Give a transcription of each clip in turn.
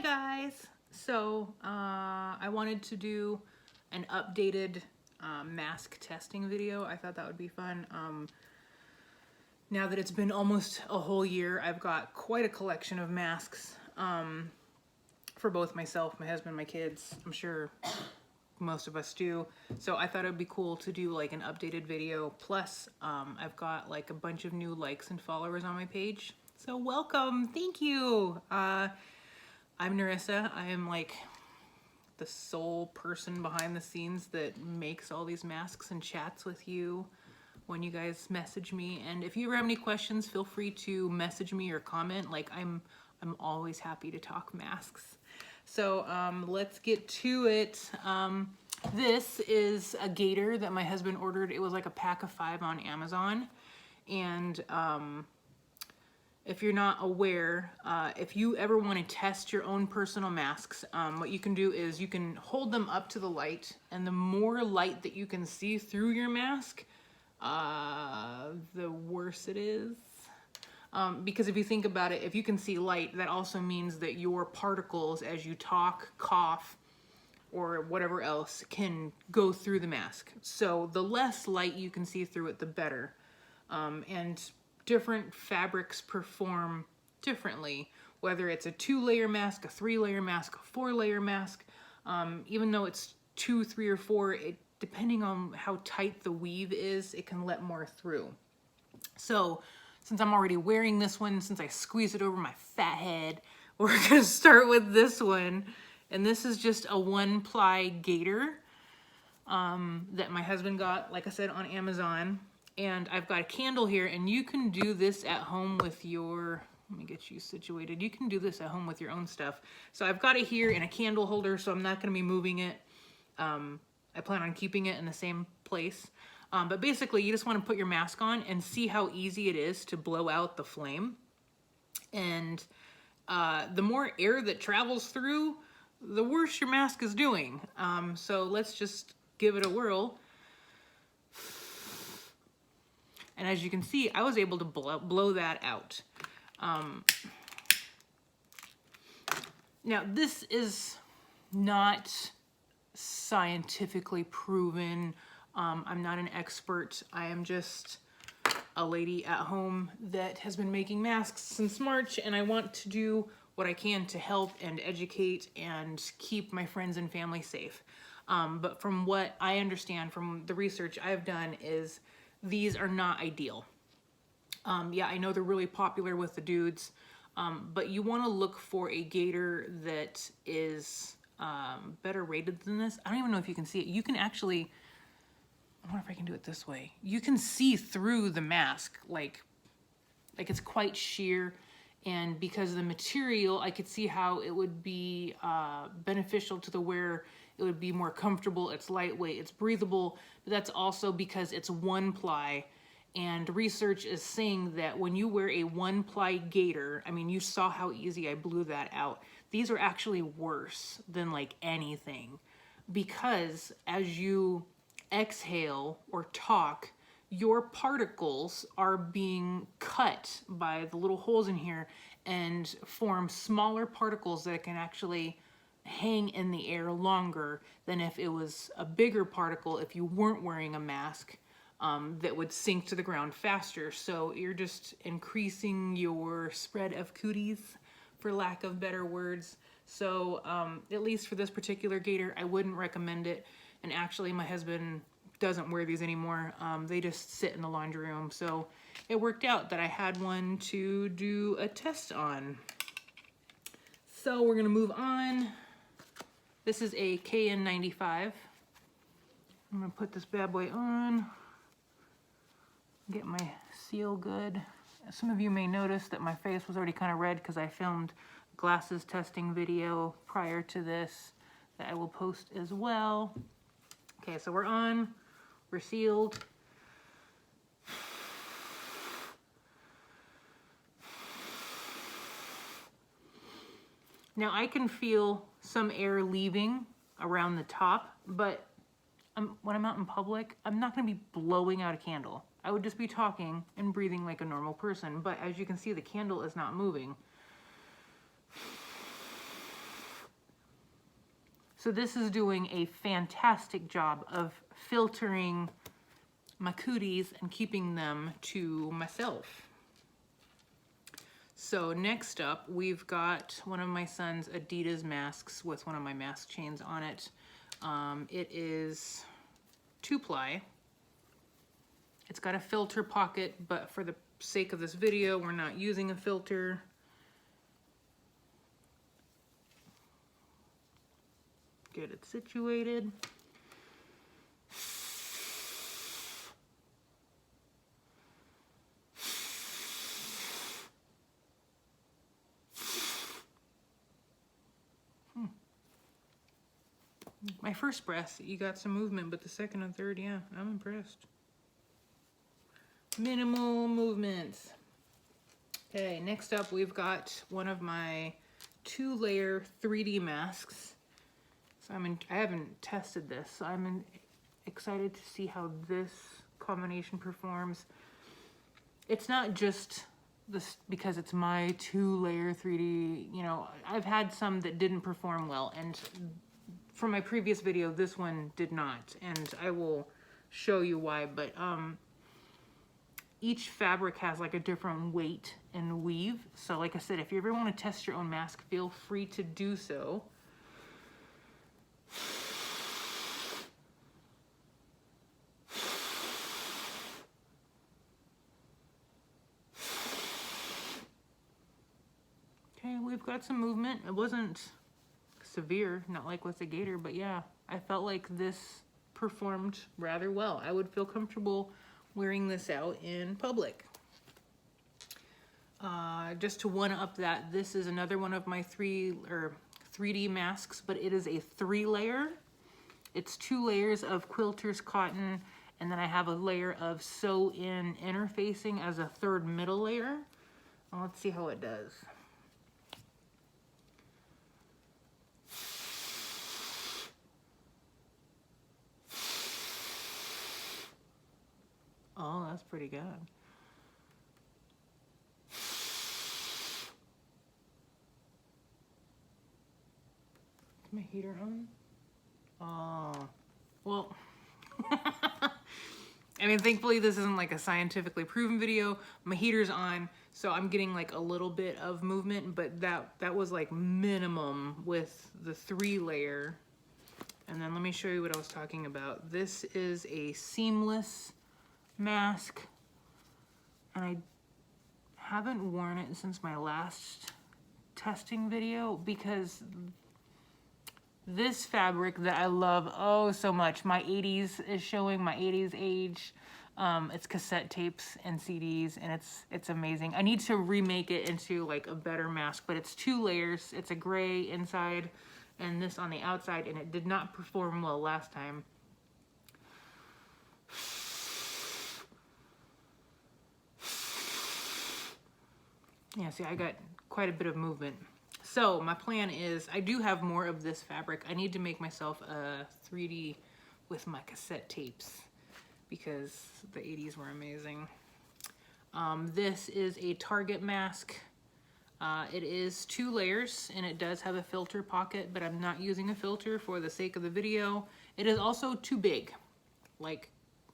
guys. So I wanted to do an updated mask testing video. I thought that would be fun. Now that it's been almost a whole year, I've got quite a collection of masks for both myself, my husband, my kids. I'm sure most of us do. So I thought it'd be cool to do like an updated video. Plus, I've got like a bunch of new likes and followers on my page. So welcome, thank you. I'm Narissa. I am like the sole person behind the scenes that makes all these masks and chats with you when you guys message me. And if you ever have any questions, feel free to message me or comment. Like I'm always happy to talk masks. So let's get to it. This is a gaiter that my husband ordered. It was like a pack of 5 on Amazon. And if you're not aware, if you ever want to test your own personal masks, what you can do is you can hold them up to the light, and the more light that you can see through your mask, the worse it is. Because if you think about it, if you can see light, that also means that your particles, as you talk, cough, or whatever else, can go through the mask. So the less light you can see through it, the better. And different fabrics perform differently, whether it's a 2-layer mask, a 3-layer mask, a 4-layer mask. Even though it's 2, 3, or 4, depending on how tight the weave is, it can let more through. So since I'm already wearing this one, since I squeeze it over my fat head, we're gonna start with this one. And this is just a 1-ply gaiter that my husband got, like I said, on Amazon. And I've got a candle here, and you can do this at home with your, let me get you situated. You can do this at home with your own stuff. So I've got it here in a candle holder, so I'm not gonna be moving it. I plan on keeping it in the same place. But basically, you just wanna put your mask on and see how easy it is to blow out the flame. And the more air that travels through, the worse your mask is doing. So let's just give it a whirl. And as you can see, I was able to blow that out. Now, this is not scientifically proven. I'm not an expert. I am just a lady at home that has been making masks since March, and I want to do what I can to help and educate and keep my friends and family safe. But from what I understand from the research I've done is these are not ideal. Yeah, I know they're really popular with the dudes, but you want to look for a gaiter that is better rated than this. I don't even know if you can see it. You can actually, I wonder if I can do it this way. You can see through the mask, like it's quite sheer. And because of the material, I could see how it would be beneficial to the wearer. It would be more comfortable, it's lightweight, it's breathable, but that's also because it's 1-ply. And research is saying that when you wear a 1-ply gaiter, I mean, you saw how easy I blew that out. These are actually worse than like anything, because as you exhale or talk, your particles are being cut by the little holes in here and form smaller particles that can actually hang in the air longer than if it was a bigger particle if you weren't wearing a mask, that would sink to the ground faster. So you're just increasing your spread of cooties, for lack of better words. So at least for this particular gaiter, I wouldn't recommend it. And actually my husband doesn't wear these anymore. They just sit in the laundry room. So it worked out that I had one to do a test on. So we're gonna move on. This is a KN95. I'm gonna put this bad boy on, get my seal good. Some of you may notice that my face was already kind of red because I filmed glasses testing video prior to this that I will post as well. Okay, so we're on, we're sealed. Now I can feel some air leaving around the top, but when I'm out in public, I'm not gonna be blowing out a candle. I would just be talking and breathing like a normal person, but as you can see, the candle is not moving. So this is doing a fantastic job of filtering my cooties and keeping them to myself. So next up, we've got one of my son's Adidas masks with one of my mask chains on it. It is 2-ply. It's got a filter pocket, but for the sake of this video, we're not using a filter. Get it situated. My first breath, you got some movement, but the second and third, yeah, I'm impressed. Minimal movements. Okay, next up we've got one of my 2-layer 3D masks. So I haven't tested this, so I'm excited to see how this combination performs. It's not just this because it's my 2-layer 3D, you know, I've had some that didn't perform well, and for my previous video, this one did not, and I will show you why, but each fabric has like a different weight and weave. So like I said, if you ever want to test your own mask, feel free to do so. Okay, we've got some movement. It wasn't severe, not like with the Gator, but yeah, I felt like this performed rather well. I would feel comfortable wearing this out in public. Just to one-up that, this is another one of my 3D masks, but it is a 3-layer. It's 2 layers of quilter's cotton, and then I have a layer of sew-in interfacing as a 3rd middle layer. Well, let's see how it does. Oh, that's pretty good. Is my heater on? Oh, well, I mean, thankfully this isn't like a scientifically proven video. My heater's on, so I'm getting like a little bit of movement, but that was like minimum with the 3-layer. And then let me show you what I was talking about. This is a seamless mask, and I haven't worn it since my last testing video because this fabric that I love oh so much, my 80s is showing, my 80s age. It's cassette tapes and CDs, and it's amazing. I need to remake it into like a better mask, but it's 2 layers. It's a gray inside and this on the outside, and it did not perform well last time. Yeah, see, I got quite a bit of movement. So my plan is, I do have more of this fabric. I need to make myself a 3D with my cassette tapes because the 80s were amazing. This is a Target mask. It is 2 layers, and it does have a filter pocket, but I'm not using a filter for the sake of the video. It is also too big. Like,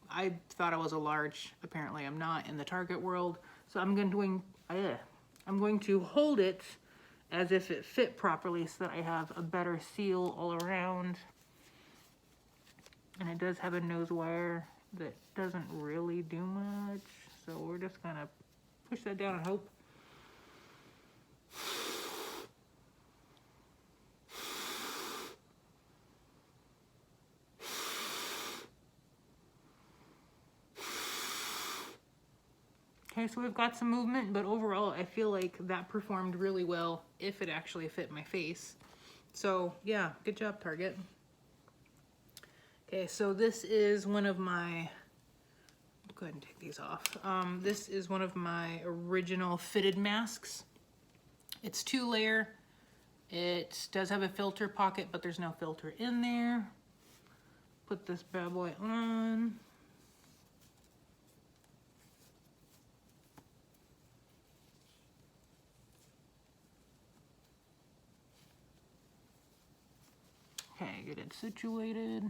I thought I was a large. Apparently I'm not in the Target world. So I'm going to hold it as if it fit properly so that I have a better seal all around. And it does have a nose wire that doesn't really do much. So we're just gonna push that down and hope. Okay, so we've got some movement, but overall I feel like that performed really well if it actually fit my face. So yeah, good job, Target. Okay, so this is one of my, go ahead and take these off. This is one of my original fitted masks. It's 2-layer. It does have a filter pocket, but there's no filter in there. Put this bad boy on. Okay, get it situated.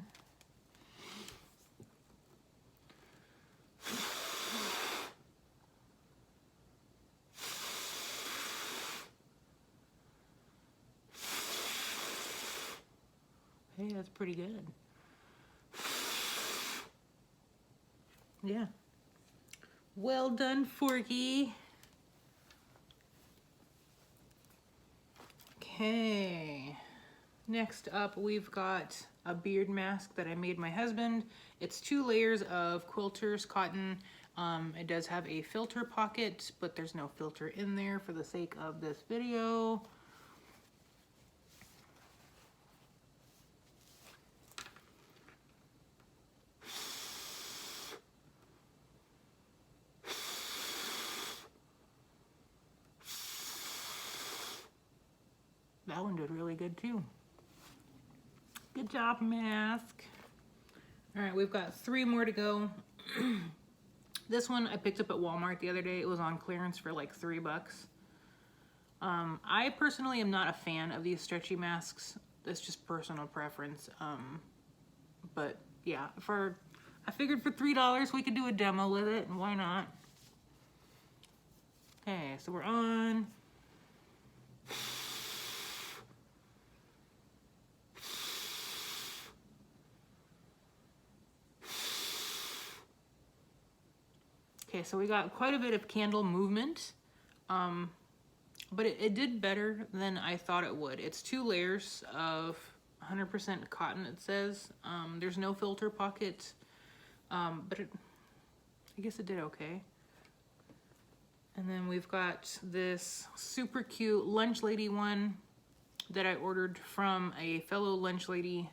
Hey, that's pretty good. Yeah. Well done, Forky. Okay. Next up, we've got a beard mask that I made my husband. It's 2 layers of Quilter's cotton. It does have a filter pocket, but there's no filter in there for the sake of this video. That one did really good too. Good job, mask. All right, we've got 3 more to go. This one I picked up at Walmart the other day. It was on clearance for like $3. I personally am not a fan of these stretchy masks. It's just personal preference. But yeah, I figured for $3 we could do a demo with it, and why not? Okay, so we're on. Okay, so we got quite a bit of candle movement, but it did better than I thought it would. It's 2 layers of 100% cotton, it says. There's no filter pocket, but I guess it did okay. And then we've got this super cute lunch lady one that I ordered from a fellow lunch lady.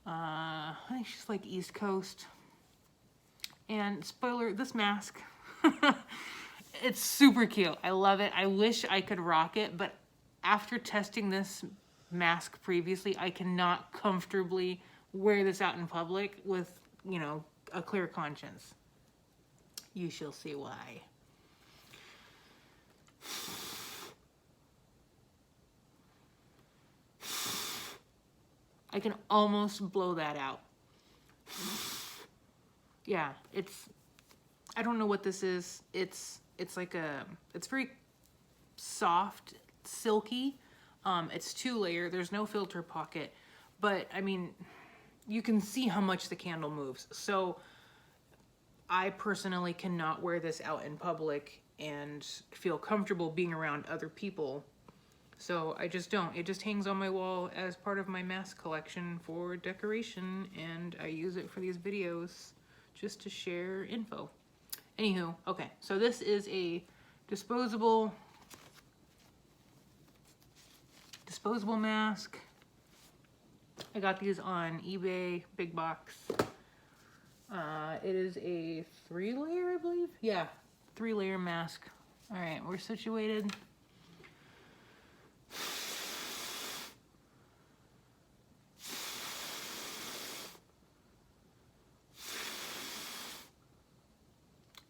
I think she's like East Coast. And spoiler, this mask, it's super cute. I love it. I wish I could rock it, but after testing this mask previously, I cannot comfortably wear this out in public with, you know, a clear conscience. You shall see why. I can almost blow that out. Yeah, I don't know what this is. It's like it's very soft, silky. It's 2 layer. There's no filter pocket, but I mean, you can see how much the candle moves. So I personally cannot wear this out in public and feel comfortable being around other people. So I just don't. It just hangs on my wall as part of my mask collection for decoration, and I use it for these videos just to share info. Anywho, okay, so this is a disposable mask. I got these on eBay, big box. It is a 3 layer, I believe. Yeah, 3 layer mask. All right, we're situated.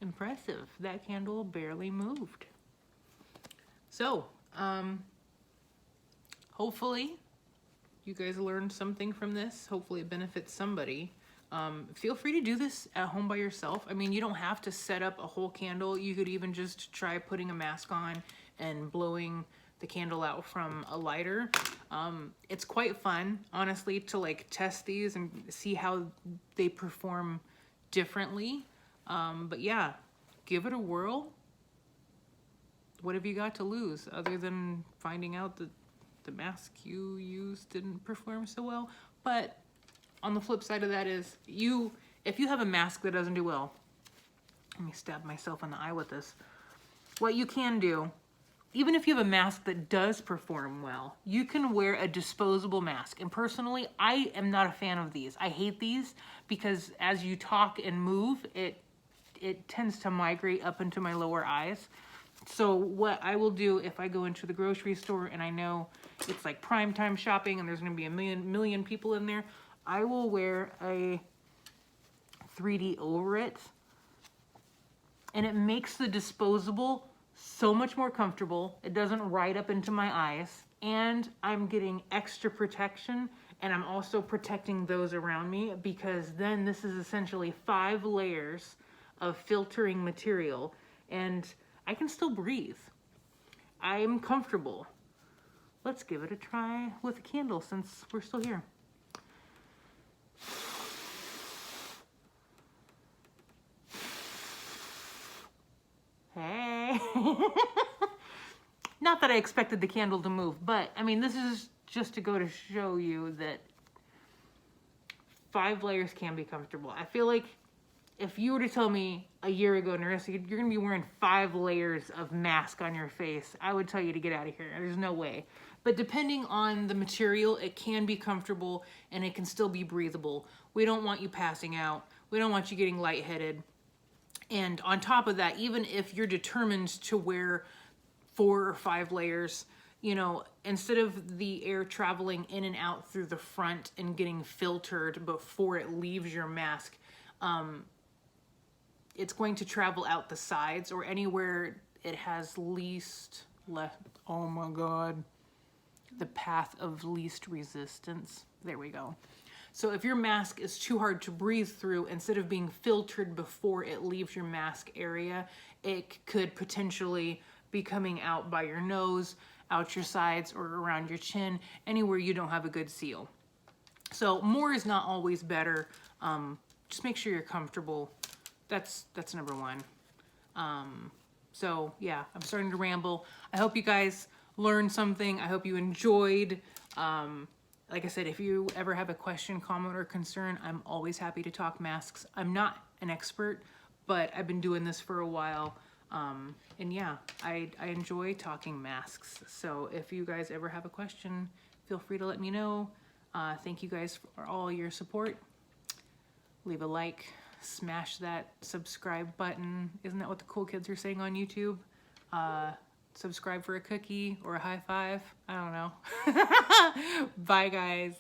Impressive. That candle barely moved. So, hopefully you guys learned something from this. Hopefully it benefits somebody. Feel free to do this at home by yourself. I mean, you don't have to set up a whole candle. You could even just try putting a mask on and blowing the candle out from a lighter. It's quite fun, honestly, to like test these and see how they perform differently. But yeah, give it a whirl. What have you got to lose other than finding out that the mask you used didn't perform so well? But on the flip side of that is, if you have a mask that doesn't do well, let me stab myself in the eye with this. What you can do, even if you have a mask that does perform well, you can wear a disposable mask. And personally, I am not a fan of these. I hate these because as you talk and move, it tends to migrate up into my lower eyes. So what I will do if I go into the grocery store and I know it's like prime time shopping and there's gonna be a million people in there, I will wear a 3D over it. And it makes the disposable so much more comfortable. It doesn't ride up into my eyes. And I'm getting extra protection and I'm also protecting those around me, because then this is essentially 5 layers of filtering material, and I can still breathe. I'm comfortable. Let's give it a try with a candle since we're still here. Hey. Not that I expected the candle to move, but I mean, this is just to go to show you that 5 layers can be comfortable. I feel like if you were to tell me a year ago, Nerissa, you're gonna be wearing 5 layers of mask on your face, I would tell you to get out of here. There's no way. But depending on the material, it can be comfortable and it can still be breathable. We don't want you passing out. We don't want you getting lightheaded. And on top of that, even if you're determined to wear 4 or 5 layers, you know, instead of the air traveling in and out through the front and getting filtered before it leaves your mask, it's going to travel out the sides or anywhere it has least left. Oh my God. The path of least resistance. There we go. So if your mask is too hard to breathe through, instead of being filtered before it leaves your mask area, it could potentially be coming out by your nose, out your sides, or around your chin, anywhere you don't have a good seal. So more is not always better. Just make sure you're comfortable. That's number one. So yeah, I'm starting to ramble. I hope you guys learned something. I hope you enjoyed. Like I said, if you ever have a question, comment, or concern, I'm always happy to talk masks. I'm not an expert, but I've been doing this for a while. And yeah, I enjoy talking masks. So if you guys ever have a question, feel free to let me know. Thank you guys for all your support. Leave a like, smash that subscribe button. Isn't that what the cool kids are saying on YouTube? Subscribe for a cookie or a high five. I don't know. Bye, guys.